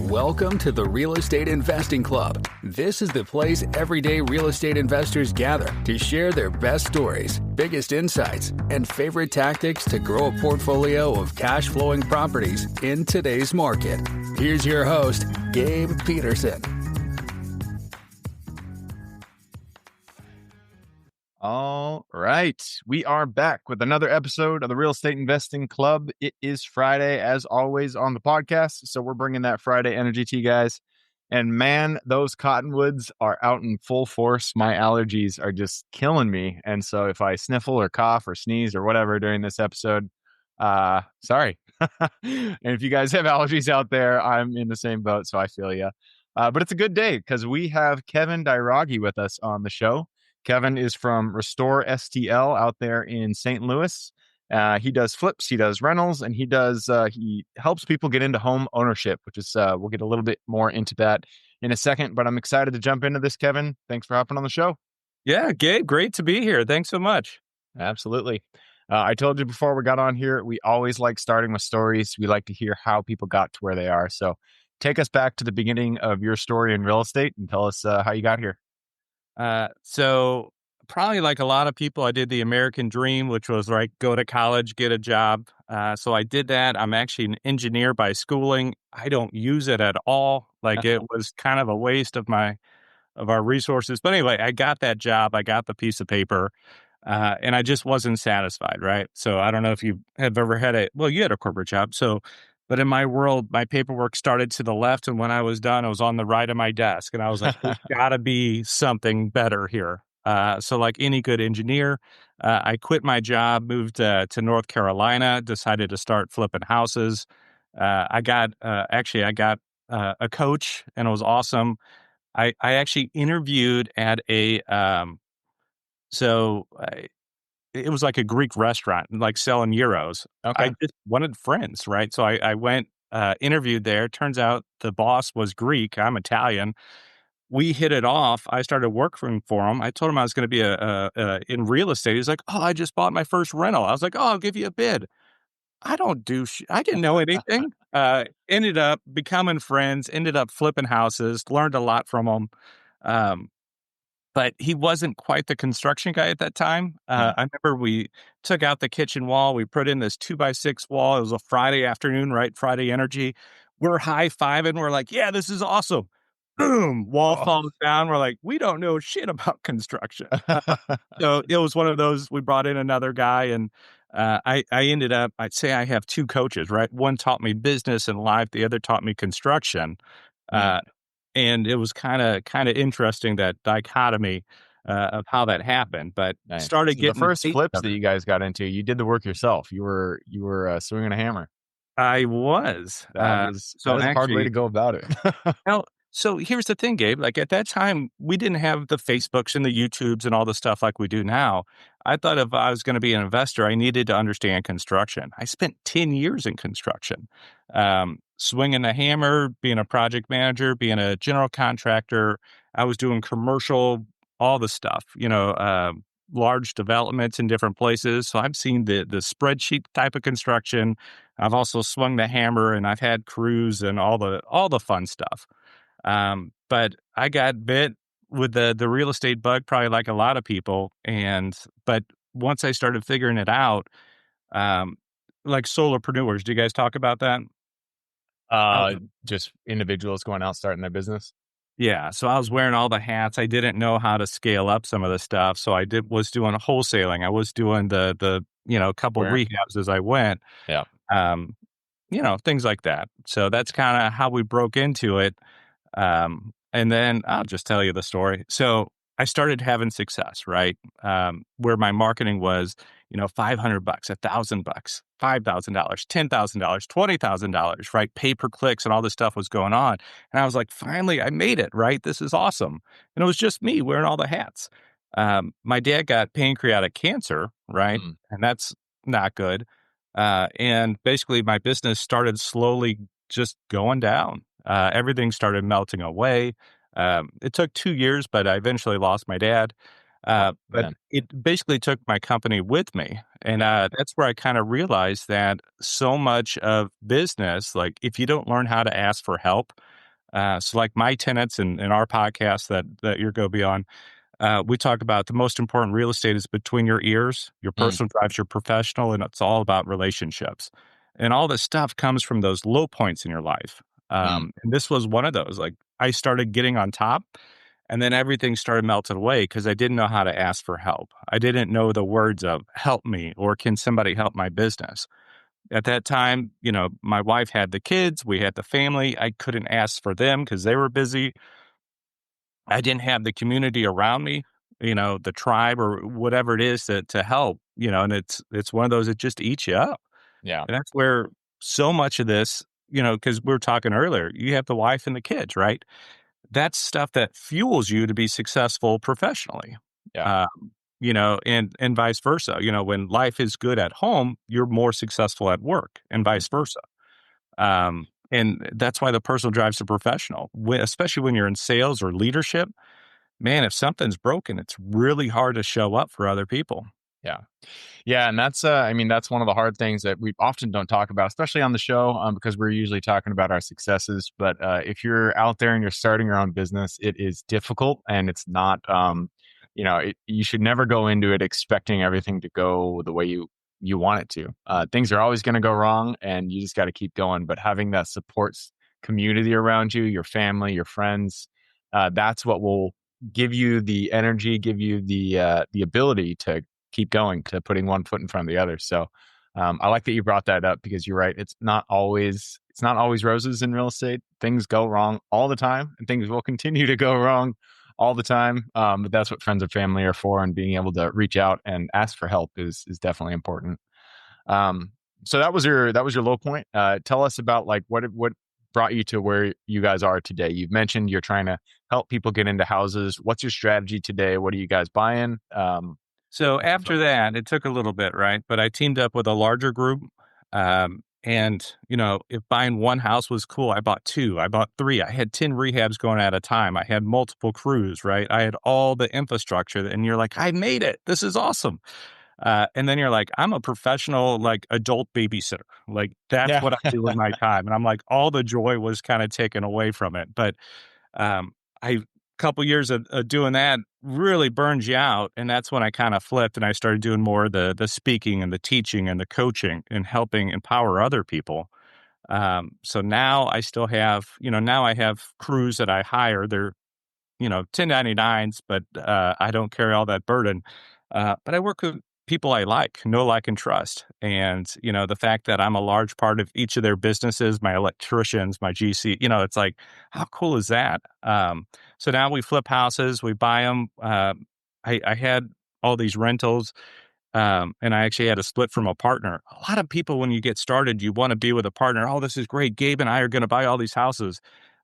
Welcome to the Real Estate Investing Club. This is the place everyday real estate investors gather to share their best stories, biggest insights, and favorite tactics to grow a portfolio of cash-flowing properties in today's market. Here's your host, Gabe Petersen. All right. We are back with another episode of the Real Estate Investing Club. It is Friday, as always, on the podcast. So we're bringing that Friday energy to you guys. And man, those cottonwoods are out in full force. My allergies are just killing me. And so if I sniffle or cough or sneeze or whatever during this episode, sorry. And if you guys have allergies out there, I'm in the same boat. So I feel you. But it's a good day because we have Kevin Dairaghi with us on the show. Kevin is from Restore STL out there in St. Louis. He does flips, he does rentals, and he helps people get into home ownership, which is, we'll get a little bit more into that in a second, but I'm excited to jump into this, Kevin. Thanks for hopping on the show. Yeah, Gabe, great to be here. Thanks so much. Absolutely. I told you before we got on here, we always like starting with stories. We like to hear how people got to where they are. So take us back to the beginning of your story in real estate and tell us how you got here. So probably like a lot of people, I did the American dream, which was like go to college, get a job. So I did that. I'm actually an engineer by schooling. I don't use it at all. Like it was kind of a waste of our resources. But anyway, I got that job. I got the piece of paper, and I just wasn't satisfied. Right. So I don't know if you have ever you had a corporate job. But in my world, my paperwork started to the left, and when I was done, it was on the right of my desk. And I was like, there's got to be something better here. So like any good engineer, I quit my job, moved to North Carolina, decided to start flipping houses. I got a coach, and it was awesome. I actually interviewed at it was like a Greek restaurant, like selling gyros. Okay. I just wanted friends, right? So I went, interviewed there. Turns out the boss was Greek. I'm Italian. We hit it off. I started working for him. I told him I was going to be in real estate. He's like, "Oh, I just bought my first rental." I was like, "Oh, I'll give you a bid." I didn't know anything. Ended up becoming friends. Ended up flipping houses. Learned a lot from him. But he wasn't quite the construction guy at that time. I remember we took out the kitchen wall. We put in this 2x6 wall. It was a Friday afternoon, right? Friday energy. We're high-fiving. We're like, yeah, this is awesome. Boom, wall falls down. We're like, we don't know shit about construction. So it was one of those, we brought in another guy, and I ended up, I'd say I have two coaches, right? One taught me business and life. The other taught me construction. And it was kind of interesting, that dichotomy of how that happened. But started getting the first flips that you guys got into. You did the work yourself. You were swinging a hammer. I was. That is a hard way to go about it. Now, so here's the thing, Gabe. Like at that time, we didn't have the Facebooks and the YouTubes and all the stuff like we do now. I thought if I was going to be an investor, I needed to understand construction. I spent 10 years in construction. Swinging a hammer, being a project manager, being a general contractor. I was doing commercial, all the stuff, large developments in different places. So I've seen the spreadsheet type of construction. I've also swung the hammer, and I've had crews and all the fun stuff. But I got bit with the real estate bug, probably like a lot of people. But once I started figuring it out, like solopreneurs, do you guys talk about that? Just individuals going out starting their business. Yeah. So I was wearing all the hats. I didn't know how to scale up some of the stuff. So I was doing wholesaling. I was doing the couple rehabs as I went. Yeah. Things like that. So that's kind of how we broke into it. And then I'll just tell you the story. So I started having success, right? Where my marketing was, $500, $1,000, $5,000, $10,000, $20,000, right? Pay-per-clicks and all this stuff was going on. And I was like, finally, I made it, right? This is awesome. And it was just me wearing all the hats. My dad got pancreatic cancer, right? And that's not good. And basically my business started slowly just going down. Everything started melting away. It took 2 years, but I eventually lost my dad. But it basically took my company with me. And that's where I kind of realized that so much of business, like if you don't learn how to ask for help, So like my tenants in our podcast that you're going to be on, we talk about the most important real estate is between your ears. Your Mm, personal drives your professional, and it's all about relationships. And all this stuff comes from those low points in your life. mm, And this was one of those. Like I started getting on top, and then everything started melting away because I didn't know how to ask for help. I didn't know the words of "help me" or "can somebody help my business." At that time, my wife had the kids, we had the family. I couldn't ask for them because they were busy. I didn't have the community around me, the tribe or whatever it is to help, and it's one of those that just eats you up. yeah, And that's where so much of this, because we were talking earlier, you have the wife and the kids, right? That's stuff that fuels you to be successful professionally. yeah. Um, and vice versa. When life is good at home, you're more successful at work and Mm, vice versa. And that's why the personal drives the professional, especially when you're in sales or leadership. Man, if something's broken, it's really hard to show up for other people. yeah. Yeah, and that's I mean that's one of the hard things that we often don't talk about, especially on the show, because we're usually talking about our successes. But if you're out there and you're starting your own business, it is difficult, and it's not. You should never go into it expecting everything to go the way you want it to. Things are always going to go wrong, and you just got to keep going. But having that community around you, your family, your friends, that's what will give you the energy, give you the ability to keep going, to putting one foot in front of the other. So I like that you brought that up because you're right. It's not always roses in real estate. Things go wrong all the time, and things will continue to go wrong all the time. But that's what friends and family are for, and being able to reach out and ask for help is definitely important. Um, so that was your low point. Tell us about like what brought you to where you guys are today. You've mentioned you're trying to help people get into houses. What's your strategy today? What are you guys buying? So after that, it took a little bit, right? But I teamed up with a larger group. And, if buying one house was cool, I bought two, I bought three. I had 10 rehabs going at a time. I had multiple crews, right? I had all the infrastructure. And you're like, I made it. This is awesome. And then you're like, I'm a professional, like adult babysitter. Like that's Yeah. what I do with my time. And I'm like, all the joy was kind of taken away from it. But I couple years of doing that really burns you out, and that's when I kind of flipped and I started doing more of the speaking and the teaching and the coaching and helping empower other people. So now I still have, now I have crews that I hire. They're 1099s, but I don't carry all that burden. But I work with people I know, like, and trust. And, the fact that I'm a large part of each of their businesses, my electricians, my GC, it's like, how cool is that? So now we flip houses, we buy them. I had all these rentals. And I actually had a split from a partner. A lot of people, when you get started, you want to be with a partner. Oh, this is great. Gabe and I are going to buy all these houses.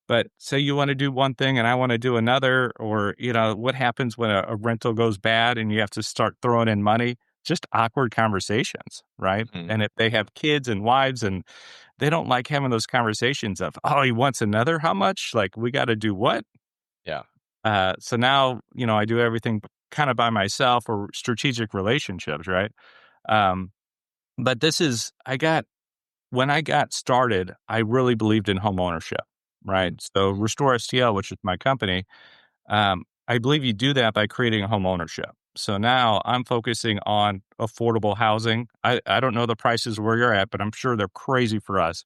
But say you want to do one thing and I want to do another, or, what happens when a rental goes bad and you have to start throwing in money? Just awkward conversations, right? Mhm. And if they have kids and wives and they don't like having those conversations of, oh, he wants another, how much? Like, we got to do what? Yeah. So now, I do everything kind of by myself or strategic relationships, right? Um, but when I got started, I really believed in home ownership, right? Mm, So Restore STL, which is my company, I believe you do that by creating a home ownership. So now I'm focusing on affordable housing. I don't know the prices where you're at, but I'm sure they're crazy for us.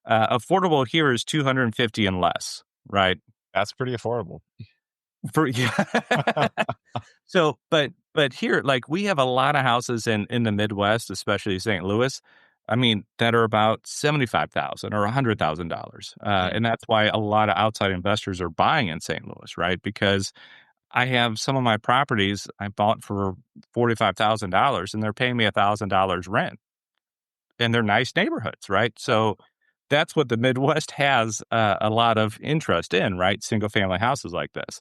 Affordable here is 250 and less, right? that's pretty affordable. For yeah. So, but here, like we have a lot of houses in the Midwest, especially St. Louis. I mean, that are about 75,000 or $100,000, Mm, and that's why a lot of outside investors are buying in St. Louis, right? Because I have some of my properties I bought for $45,000, and they're paying me $1,000 rent, and they're nice neighborhoods, right? So that's what the Midwest has a lot of interest in, right? Single family houses like this.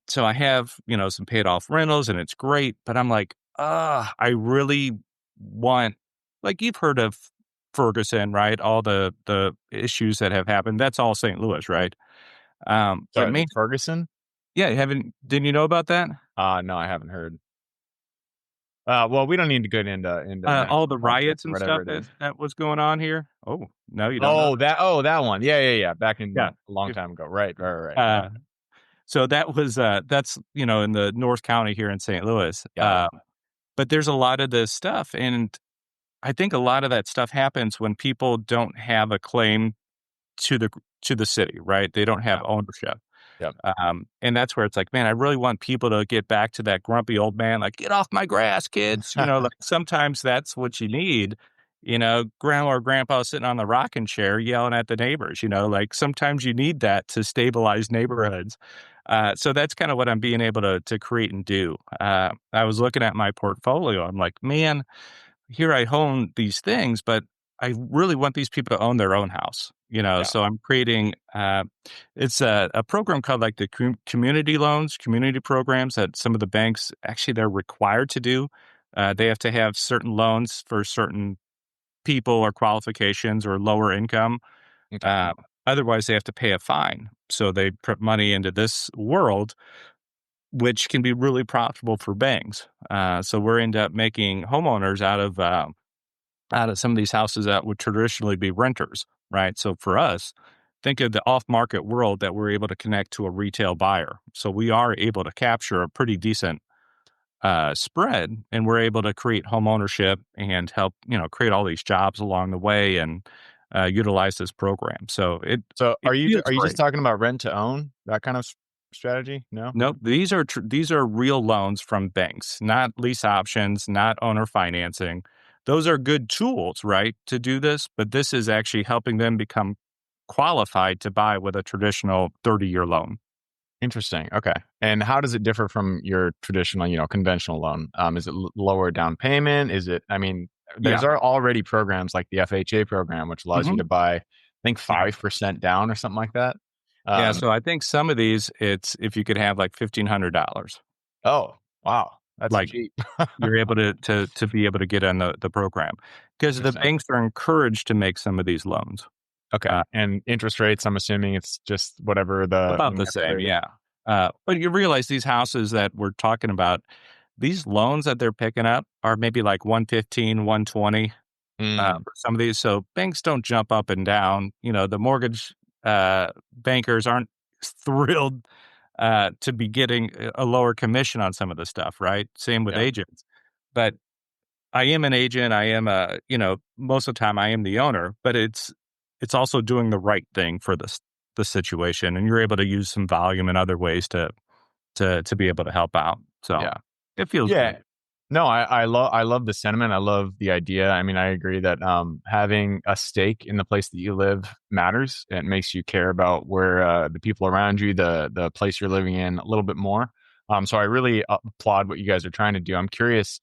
So I have, some paid off rentals and it's great, but I'm like, I really want, like you've heard of Ferguson, right? All the issues that have happened. That's all St. Louis, right? But sorry, the main, Ferguson? yeah, didn't you know about that? No, I haven't heard. Well, we don't need to get into All the national politics riots or and whatever stuff it that is. that was going on here. Oh, no, you don't know That one. Yeah. Back that? in a long Yeah. time ago. Right. Uh, so that was, that's, in the North County here in St. Louis. Got it. But there's a lot of this stuff, and I think a lot of that stuff happens when people don't have a claim to the city, right? They don't have Yeah. ownership. Yep. And that's where it's like, man, I really want people to get back to that grumpy old man, like, get off my grass, kids. Like sometimes that's what you need. Grandma or grandpa sitting on the rocking chair yelling at the neighbors, like sometimes you need that to stabilize neighborhoods. So that's kind of what I'm being able to create and do. I was looking at my portfolio. I'm like, man, here I own these things, but I really want these people to own their own house, Yeah. so I'm creating, it's a program called like the community loans, community programs that some of the banks, actually, they're required to do. They have to have certain loans for certain people or qualifications or lower income. Okay. Uh, Otherwise, they have to pay a fine. So they put money into this world, which can be really profitable for banks. So we're end up making homeowners out of some of these houses that would traditionally be renters, right? So for us, think of the off-market world that we're able to connect to a retail buyer. So we are able to capture a pretty decent spread, and we're able to create home ownership and help, create all these jobs along the way and utilize this program. So So it feels are you just great. talking about rent to own, that kind of strategy? No? Nope, these are real loans from banks, not lease options, not owner financing. Those are good tools, right, to do this, but this is actually helping them become qualified to buy with a traditional 30-year loan. Interesting. Okay. And how does it differ from your traditional, conventional loan? Is it lower down payment? There's Yeah. already programs like the FHA program, which allows you Mhm. to buy, I think, Yeah. 5% down or something like that. Yeah, Um, so I think some of these, it's if you could have like $1,500, oh, wow. That's like cheap. you're able to be able to get on the program because the Interesting. banks are encouraged to make some of these loans. Okay. Uh, And interest rates, I'm assuming it's just whatever the About the market same, rate is. yeah. But you realize these houses that we're talking about, these loans that they're picking up are maybe like 115, 120 Mm, for some of these. So banks don't jump up and down. The mortgage bankers aren't thrilled to be getting a lower commission on some of the stuff, right? Same with yeah. agents. But I am an agent. I am most of the time I am the owner, but it's also doing the right thing for the situation, and you're able to use some volume in other ways to be able to help out. So Yeah. it feels Yeah. good. No, I love the sentiment. I love the idea. I mean, I agree that having a stake in the place that you live matters. It makes you care about where the people around you, the place you're living in, a little bit more. So I really applaud what you guys are trying to do. I'm curious,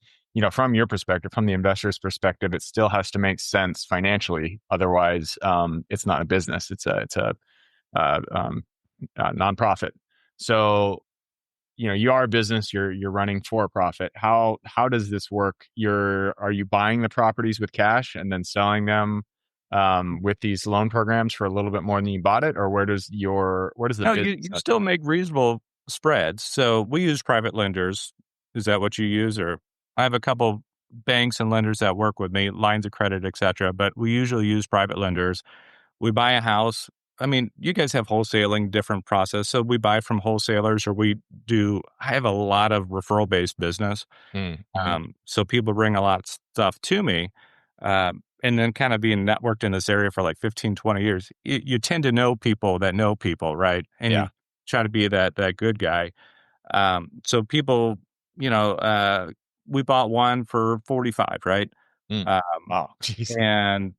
from your perspective, from the investor's perspective, it still has to make sense financially. Otherwise, it's not a business. It's a nonprofit. So you are a business, you're running for a profit. How does this work? Are you buying the properties with cash and then selling them with these loan programs for a little bit more than you bought it, or where does the No, business you have to still make reasonable spreads. So we use private lenders. Is that what you use? Or I have a couple banks and lenders that work with me, lines of credit, et cetera, but we usually use private lenders. We buy a house. I mean, you guys have wholesaling, different process. So we buy from wholesalers, or I have a lot of referral based business. Mm-hmm. So people bring a lot of stuff to me. And then kind of being networked in this area for like 15, 20 years, you tend to know people, right? And Yeah. you try to be that good guy. So people, you know, uh, we bought one for 45, right? Mm. Um, Wow. Jeez. and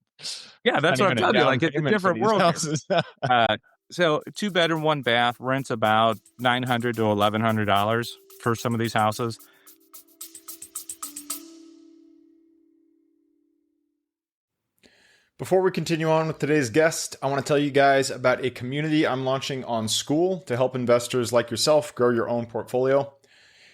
yeah, Not that's what I'm even a telling you. down Like it's a payment for different these world here. houses. Uh, so 2 bedroom, 1 bath rents about $900 to $1,100 for some of these houses. Before we continue on with today's guest, I want to tell you guys about a community I'm launching on School to help investors like yourself grow your own portfolio.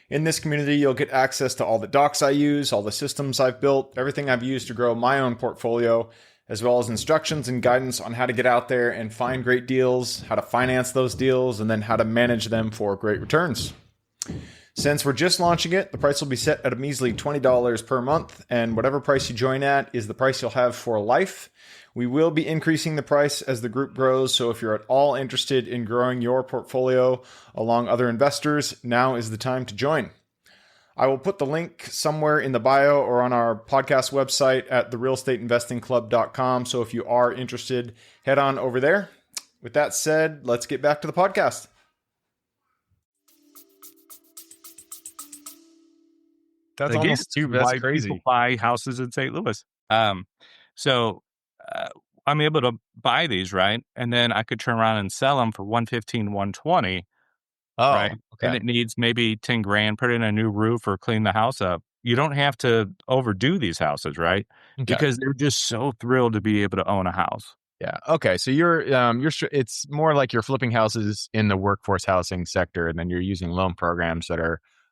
In this community, you'll get access to all the docs I use, all the systems I've built, everything I've used to grow my own portfolio, as well as instructions and guidance on how to get out there and find great deals, how to finance those deals, and then how to manage them for great returns. Since we're just launching it, the price will be set at a measly $20 per month, and whatever price you join at is the price you'll have for life. We will be increasing the price as the group grows, so if you're at all interested in growing your portfolio along other investors, now is the time to join. I will put the link somewhere in the bio or on our podcast website at therealestateinvestingclub.com, so if you are interested, head on over there. With that said, let's get back to the podcast. That's Again, almost too. why That's crazy. people buy houses in St. Louis. So I'm able to buy these, right? And then I could turn around and sell them for $115, $120, Oh, right? okay. And it needs maybe 10 grand, put in a new roof or clean the house up. You don't have to overdo these houses, right? Okay. Because they're just so thrilled to be able to own a house. Yeah. Okay. So you're it's more like you're flipping houses in the workforce housing sector, and then you're using loan programs that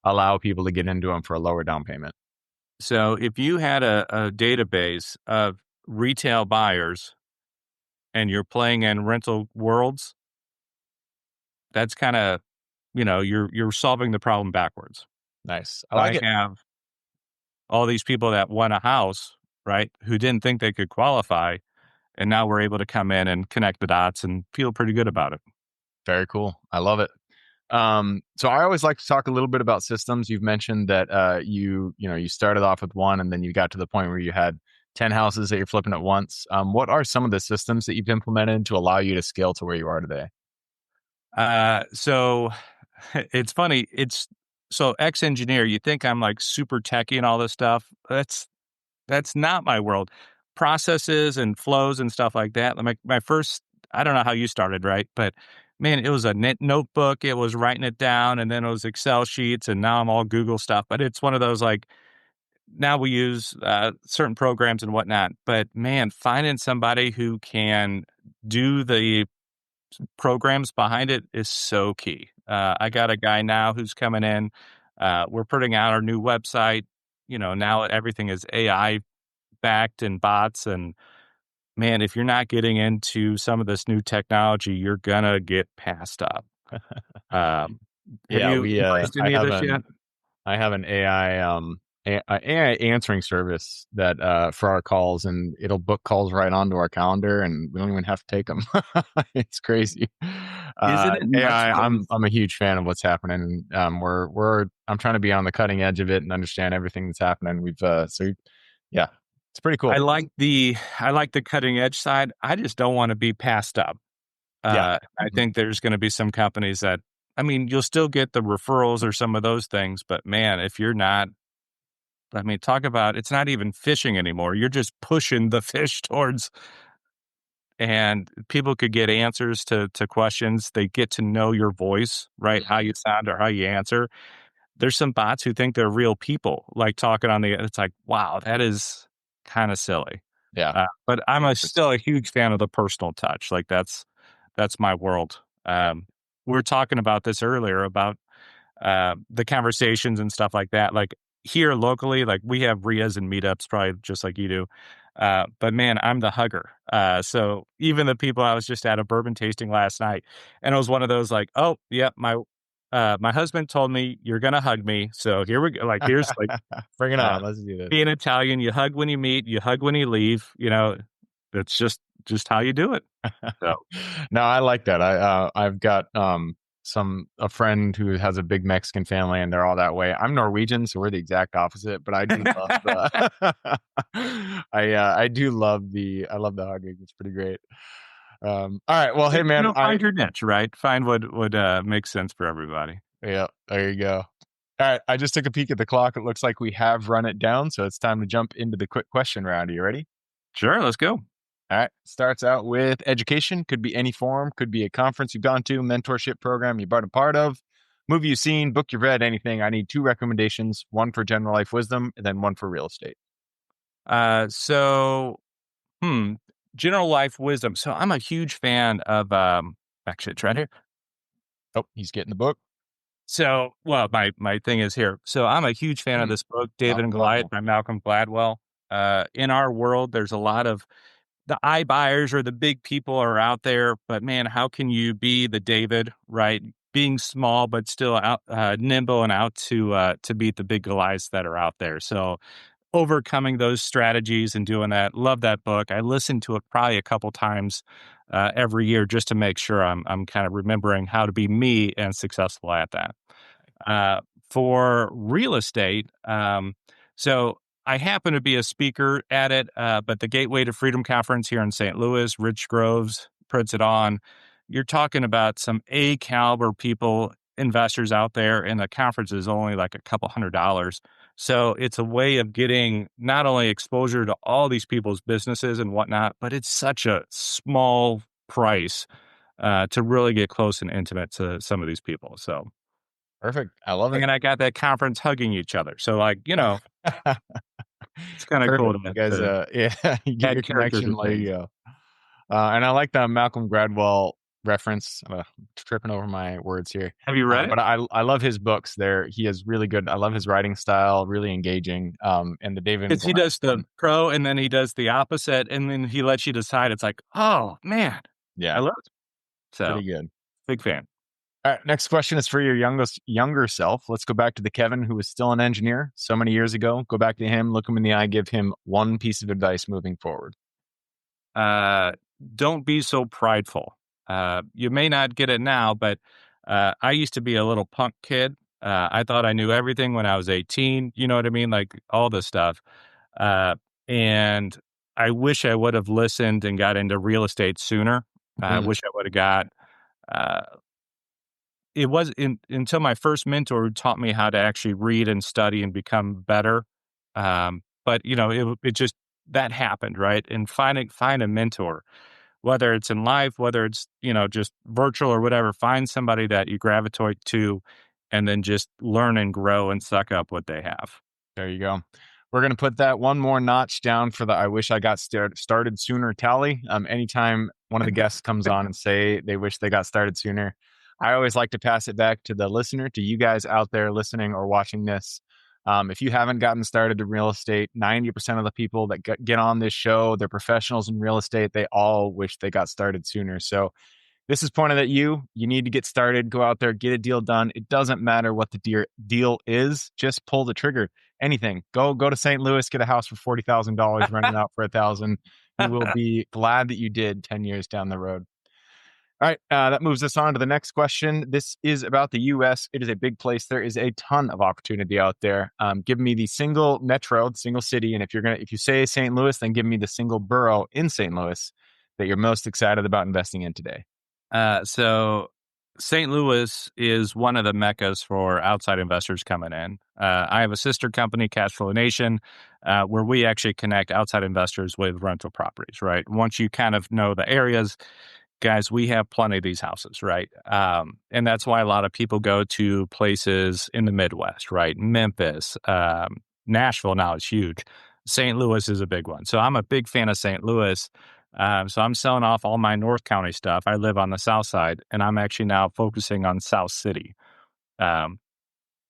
allow people to get into them for a lower down payment. So if you had a database of retail buyers and you're playing in rental worlds, that's kind of, you're solving the problem backwards. Nice. I like it. Have all these people that want a house, right, who didn't think they could qualify, and now we're able to come in and connect the dots and feel pretty good about it. Very cool. I love it. So I always like to talk a little bit about systems. You've mentioned that you started off with one, and then you got to the point where you had 10 houses that you're flipping at once. What are some of the systems that you've implemented to allow you to scale to where you are today? So it's funny. So ex-engineer, you think I'm like super techie and all this stuff. That's not my world. Processes and flows and stuff like that. Like my first, I don't know how you started, right? But man, it was a notebook. It was writing it down, and then it was Excel sheets, and now I'm all Google stuff. But it's one of those like, now we use certain programs and whatnot. But man, finding somebody who can do the programs behind it is so key. I got a guy now who's coming in. We're putting out our new website. Now everything is AI backed and bots. And man, if you're not getting into some of this new technology, you're gonna get passed up. Have you embraced any of this yet? I have an AI answering service that for our calls, and it'll book calls right onto our calendar, and we don't even have to take them. It's crazy. Isn't it AI? I'm a huge fan of what's happening. I'm trying to be on the cutting edge of it and understand everything that's happening. It's pretty cool. I like the cutting edge side. I just don't want to be passed up. I think there's going to be some companies that, you'll still get the referrals or some of those things, but man, if you're not, talk about, it's not even fishing anymore. You're just pushing the fish towards, and people could get answers to questions. They get to know your voice, right? How you sound or how you answer. There's some bots who think they're real people, like talking it's like, wow, that is kind of silly. Yeah. But I'm still a huge fan of the personal touch. Like that's my world. We were talking about this earlier about the conversations and stuff like that. Like here locally, like we have RIAs and meetups, probably just like you do. But man, I'm the hugger. So even the people, I was just at a bourbon tasting last night, and it was one of those like, oh, yeah, my husband told me you're going to hug me. So here we go. Like, here's like, bring it on. Let's do this. Being Italian, you hug when you meet, you hug when you leave, that's just how you do it. So. No, I like that. I've got, a friend who has a big Mexican family, and they're all that way. I'm Norwegian, so we're the exact opposite, but I do love I love the hugging. It's pretty great. All right. Well, hey man, find your niche, right? Find what would make sense for everybody. Yeah, there you go. All right. I just took a peek at the clock. It looks like we have run it down, so it's time to jump into the quick question round. Are you ready? Sure. Let's go. All right. Starts out with education. Could be any form. Could be a conference you've gone to, mentorship program you've been a part of, movie you've seen, book you've read, anything. I need 2 recommendations, one for general life wisdom and then one for real estate. General life wisdom. So I'm a huge fan of, actually it's right here. Oh, he's getting the book. So, well, my thing is here. So I'm a huge fan of this book, David and Goliath by Malcolm Gladwell. In our world, there's a lot of the iBuyers or the big people are out there, but man, how can you be the David, right? being small but still out nimble and out to beat the big Goliaths that are out there. So overcoming those strategies and doing that. Love that book. I listen to it probably a couple times every year just to make sure I'm kind of remembering how to be me and successful at that. For real estate, so I happen to be a speaker at it, but the Gateway to Freedom Conference here in St. Louis, Rich Groves puts it on. You're talking about some A caliber people, investors out there, and the conference is only like a couple $100. So it's a way of getting not only exposure to all these people's businesses and whatnot, but it's such a small price to really get close and intimate to some of these people. So Perfect. I love it. and I got that conference hugging each other. So like, it's kind of cool Perfect. to, You guys, yeah, you get add your characters connection. and There you things. go. And I like the Malcolm Gladwell reference. I'm tripping over my words here. Have you read it? But I love his books. He is really good. I love his writing style, really engaging. And the David Because he does the pro and then he does the opposite and then he lets you decide. It's like, oh man, I love it. So pretty good. big fan. All right, next question is for your younger self. Let's go back to the Kevin who was still an engineer so many years ago. Go back to him, look him in the eye, give him one piece of advice moving forward. Don't be so prideful. You may not get it now, but I used to be a little punk kid. I thought I knew everything when I was 18. You know what I mean? Like all this stuff. And I wish I would have listened and got into real estate sooner. I wish I would have got. It was until my first mentor who taught me how to actually read and study and become better. But it just that happened, right? And find a mentor, whether it's in life, whether it's just virtual or whatever. Find somebody that you gravitate to, and then just learn and grow and suck up what they have. There you go. We're going to put that one more notch down for the I wish I got started sooner tally. Anytime one of the guests comes on and say they wish they got started sooner, I always like to pass it back to the listener, to you guys out there listening or watching this. If you haven't gotten started in real estate, 90% of the people that get on this show, they're professionals in real estate. They all wish they got started sooner. So this is pointed at you. You need to get started. Go out there, get a deal done. It doesn't matter what the deal is. Just pull the trigger. Anything. Go to St. Louis, get a house for $40,000, rent it out for $1,000. You will be glad that you did 10 years down the road. All right, that moves us on to the next question. This is about the U.S. It is a big place. There is a ton of opportunity out there. Give me the single metro, the single city, and if you say St. Louis, then give me the single borough in St. Louis that you're most excited about investing in today. So St. Louis is one of the meccas for outside investors coming in. I have a sister company, Cashflow Nation, where we actually connect outside investors with rental properties, right? Once you kind of know the areas, guys, we have plenty of these houses, right? And that's why a lot of people go to places in the Midwest, right? Memphis, Nashville now is huge. St. Louis is a big one. So I'm a big fan of St. Louis. So I'm selling off all my North County stuff. I live on the South Side, and I'm actually now focusing on South City.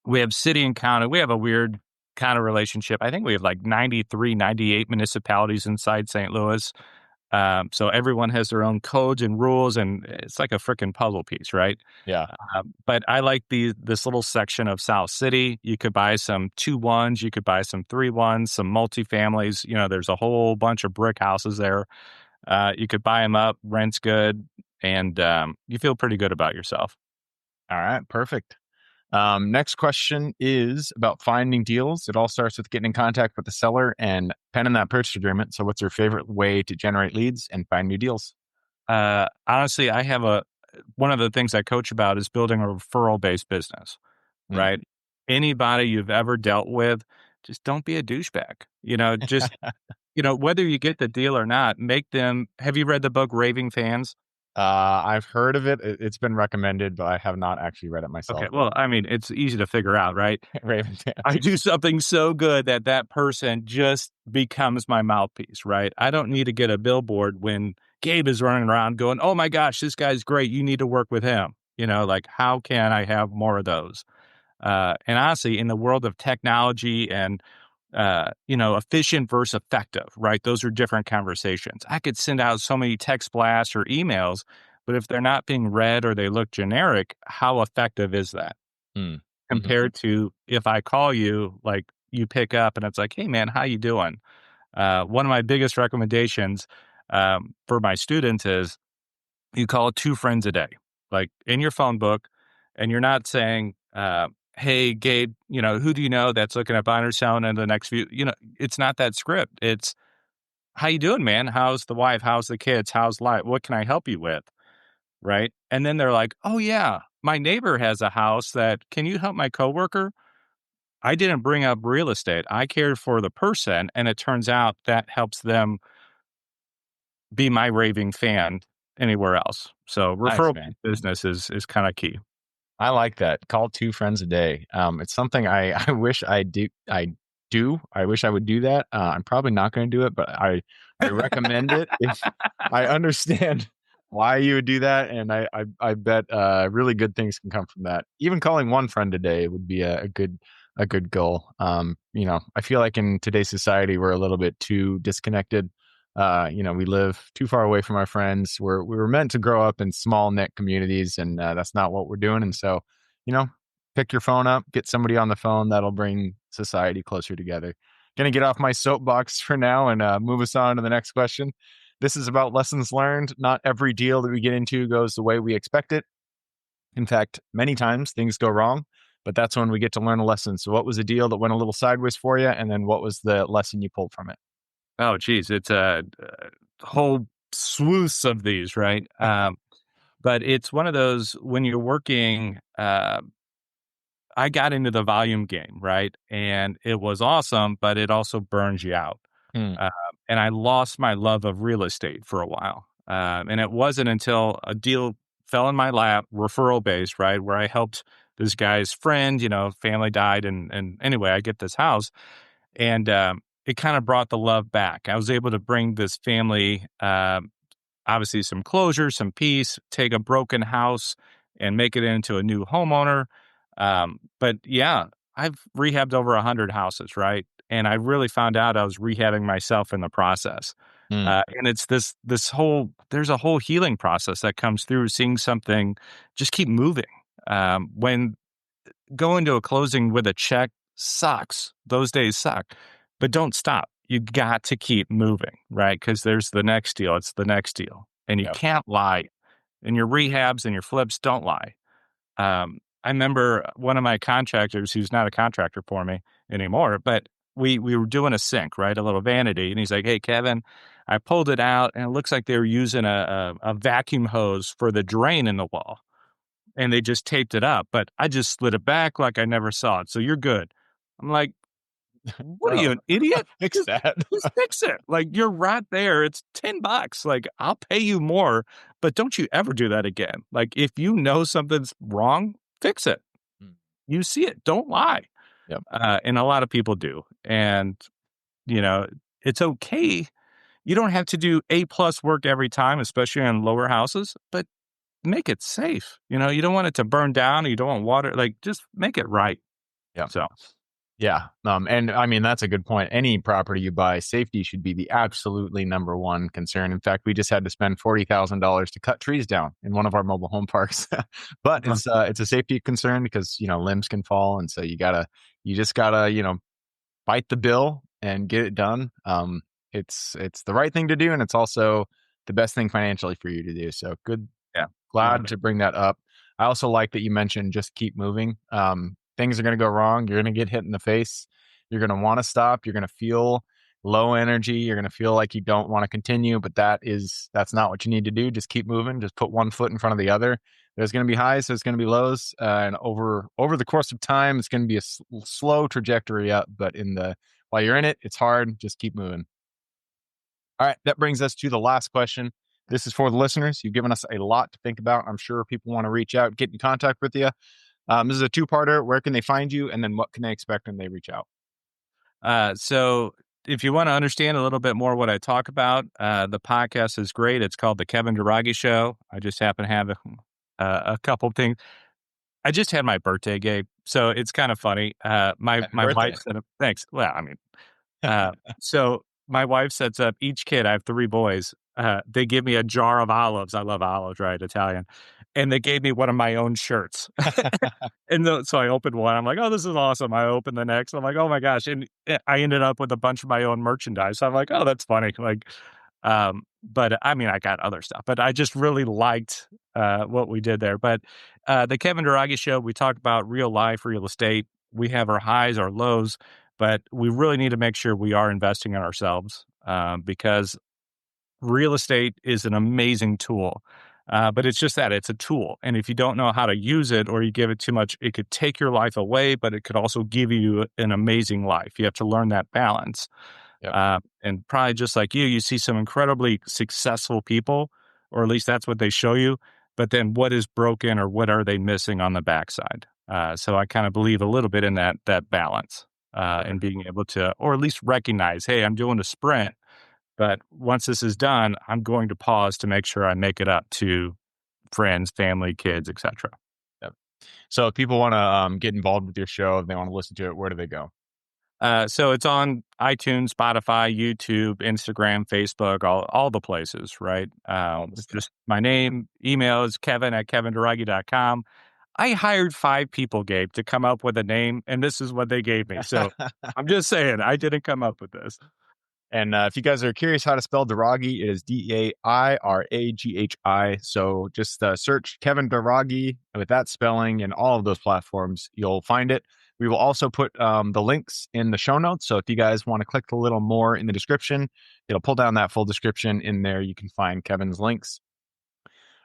We have city and county. We have a weird kind of relationship. I think we have like 93, 98 municipalities inside St. Louis. So everyone has their own codes and rules, and it's like a freaking puzzle piece, right? Yeah. But I like this little section of South City. You could buy some 2-1s, you could buy some 3-1s, some multifamilies. There's a whole bunch of brick houses there. You could buy them up, rent's good, and you feel pretty good about yourself. All right, perfect. Next question is about finding deals. It all starts with getting in contact with the seller and penning that purchase agreement. So what's your favorite way to generate leads and find new deals? Honestly, I have one of the things I coach about is building a referral-based business, right? Anybody you've ever dealt with, just don't be a douchebag. Just, whether you get the deal or not, have you read the book Raving Fans? I've heard of it. It's been recommended, but I have not actually read it myself. Okay, well, I mean, it's easy to figure out, right? Raven fans. I do something so good that person just becomes my mouthpiece, right? I don't need to get a billboard when Gabe is running around going, oh my gosh, this guy's great. You need to work with him. Like how can I have more of those? And honestly, in the world of technology and efficient versus effective, right? Those are different conversations. I could send out so many text blasts or emails, But if they're not being read or they look generic, how effective is that? Mm. Compared to if I call you, like you pick up and it's like, hey man, how you doing? One of my biggest recommendations for my students is you call 2 friends a day, like in your phone book, and you're not saying, hey, Gabe, who do you know that's looking at buying or selling in the next few, it's not that script. It's, how you doing, man? How's the wife? How's the kids? How's life? What can I help you with? Right. And then they're like, oh yeah, my neighbor has a house can you help my coworker? I didn't bring up real estate. I cared for the person. And it turns out that helps them be my raving fan anywhere else. So Nice, referral man. business is kind of key. I like that. Call 2 friends a day. It's something I wish I do. I wish I would do that. I'm probably not going to do it, but I recommend it if I understand why you would do that. And I bet really good things can come from that. Even calling 1 friend a day would be a good goal. I feel like in today's society, we're a little bit too disconnected. We live too far away from our friends. We were meant to grow up in small knit communities, and that's not what we're doing. And so, pick your phone up, get somebody on the phone. That'll bring society closer together. Gonna get off my soapbox for now and move us on to the next question. This is about lessons learned. Not every deal that we get into goes the way we expect it. In fact, many times things go wrong, but that's when we get to learn a lesson. So, what was a deal that went a little sideways for you, and then what was the lesson you pulled from it? Oh, geez, it's a whole swoosh of these, right? But it's one of those when you're working. I got into the volume game, right? And it was awesome, but it also burns you out. Hmm. And I lost my love of real estate for a while. And it wasn't until a deal fell in my lap, referral based, right? Where I helped this guy's friend, family died. And anyway, I get this house and it kind of brought the love back. I was able to bring this family, obviously some closure, some peace, take a broken house and make it into a new homeowner. But yeah, I've rehabbed over 100 houses, right? And I really found out I was rehabbing myself in the process. Hmm. And it's there's a whole healing process that comes through seeing something, just keep moving. When going to a closing with a check sucks, those days suck, but don't stop. You got to keep moving, right? Because there's the next deal. It's the next deal. And you Yep. can't lie. And your rehabs and your flips, don't lie. I remember one of my contractors, who's not a contractor for me anymore, but we were doing a sink, right? A little vanity. And he's like, hey, Kevin, I pulled it out and it looks like they were using a vacuum hose for the drain in the wall. And they just taped it up, but I just slid it back like I never saw it. So you're good. I'm like, what are you, an idiot? Fix that. Just fix it. Like, you're right there. It's $10. Like, I'll pay you more, but don't you ever do that again. Like, if you know something's wrong, fix it. Mm. You see it. Don't lie. Yep. And a lot of people do. And, it's okay. You don't have to do A+ work every time, especially on lower houses, but make it safe. You don't want it to burn down. You don't want water. Like, just make it right. Yeah. So. Yeah. And I mean, that's a good point. Any property you buy, safety should be the absolutely number one concern. In fact, we just had to spend $40,000 to cut trees down in one of our mobile home parks. But it's a safety concern because, limbs can fall. And so you just gotta, bite the bill and get it done. It's the right thing to do. And it's also the best thing financially for you to do. So good. Yeah. Glad to bring that up. I also like that you mentioned just keep moving. Things are going to go wrong. You're going to get hit in the face. You're going to want to stop. You're going to feel low energy. You're going to feel like you don't want to continue, but that's not what you need to do. Just keep moving. Just put one foot in front of the other. There's going to be highs. There's going to be lows. And over the course of time, it's going to be a slow trajectory up, but while you're in it, it's hard. Just keep moving. All right. That brings us to the last question. This is for the listeners. You've given us a lot to think about. I'm sure people want to reach out, get in contact with you. This is a 2-parter. Where can they find you? And then what can they expect when they reach out? So if you want to understand a little bit more what I talk about, the podcast is great. It's called The Kevin Dairaghi Show. I just happen to have a couple things. I just had my birthday, Gabe. So it's kind of funny. My wife said, thanks. Well, I mean, so my wife sets up each kid. I have 3 boys. they give me a jar of olives. I love olives, right? Italian. And they gave me one of my own shirts. So I opened one. I'm like, oh, this is awesome. I opened the next. I'm like, oh my gosh. And I ended up with a bunch of my own merchandise. So I'm like, oh, that's funny. But I mean, I got other stuff, but I just really liked what we did there. But the Kevin Dairaghi show, we talk about real life, real estate. We have our highs, our lows, but we really need to make sure we are investing in ourselves because real estate is an amazing tool. But it's just that it's a tool. And if you don't know how to use it or you give it too much, it could take your life away, but it could also give you an amazing life. You have to learn that balance. Yep. And probably just like you see some incredibly successful people, or at least that's what they show you. But then what is broken or what are they missing on the backside? So I kind of believe a little bit in that balance and being able to, or at least recognize, hey, I'm doing a sprint. But once this is done, I'm going to pause to make sure I make it up to friends, family, kids, etc. Yep. So if people want to get involved with your show, if they want to listen to it, where do they go? So it's on iTunes, Spotify, YouTube, Instagram, Facebook, all the places, right? It's just my name, email is kevin@kevindairaghi.com. I hired 5 people, Gabe, to come up with a name, and this is what they gave me. So I'm just saying, I didn't come up with this. And if you guys are curious how to spell Dairaghi, it is Dairaghi. So just search Kevin Dairaghi with that spelling in all of those platforms. You'll find it. We will also put the links in the show notes. So if you guys want to click a little more in the description, it'll pull down that full description. In there, you can find Kevin's links.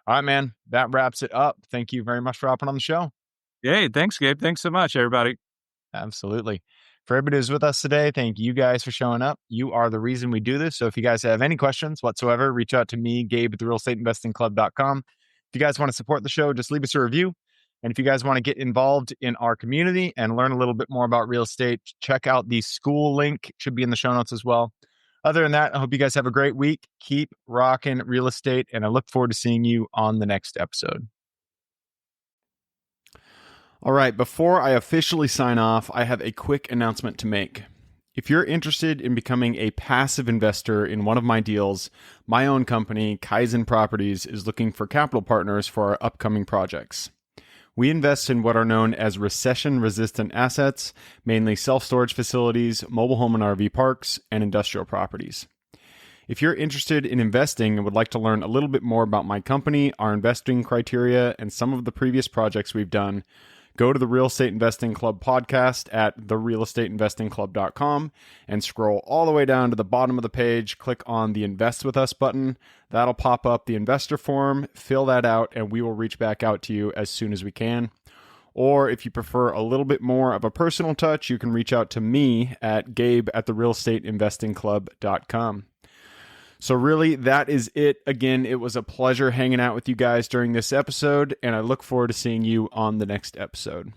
All right, man. That wraps it up. Thank you very much for hopping on the show. Hey, thanks, Gabe. Thanks so much, everybody. Absolutely. For everybody who's with us today, thank you guys for showing up. You are the reason we do this. So if you guys have any questions whatsoever, reach out to me, Gabe at therealestateinvestingclub.com. If you guys want to support the show, just leave us a review. And if you guys want to get involved in our community and learn a little bit more about real estate, check out the school link. It should be in the show notes as well. Other than that, I hope you guys have a great week. Keep rocking real estate, and I look forward to seeing you on the next episode. All right, before I officially sign off, I have a quick announcement to make. If you're interested in becoming a passive investor in one of my deals, my own company, Kaizen Properties, is looking for capital partners for our upcoming projects. We invest in what are known as recession-resistant assets, mainly self-storage facilities, mobile home and RV parks, and industrial properties. If you're interested in investing and would like to learn a little bit more about my company, our investing criteria, and some of the previous projects we've done, go to the Real Estate Investing Club podcast at therealestateinvestingclub.com and scroll all the way down to the bottom of the page. Click on the Invest With Us button. That'll pop up the investor form. Fill that out, and we will reach back out to you as soon as we can. Or if you prefer a little bit more of a personal touch, you can reach out to me at gabe@therealestateinvestingclub.com. So really, that is it. Again, it was a pleasure hanging out with you guys during this episode, and I look forward to seeing you on the next episode.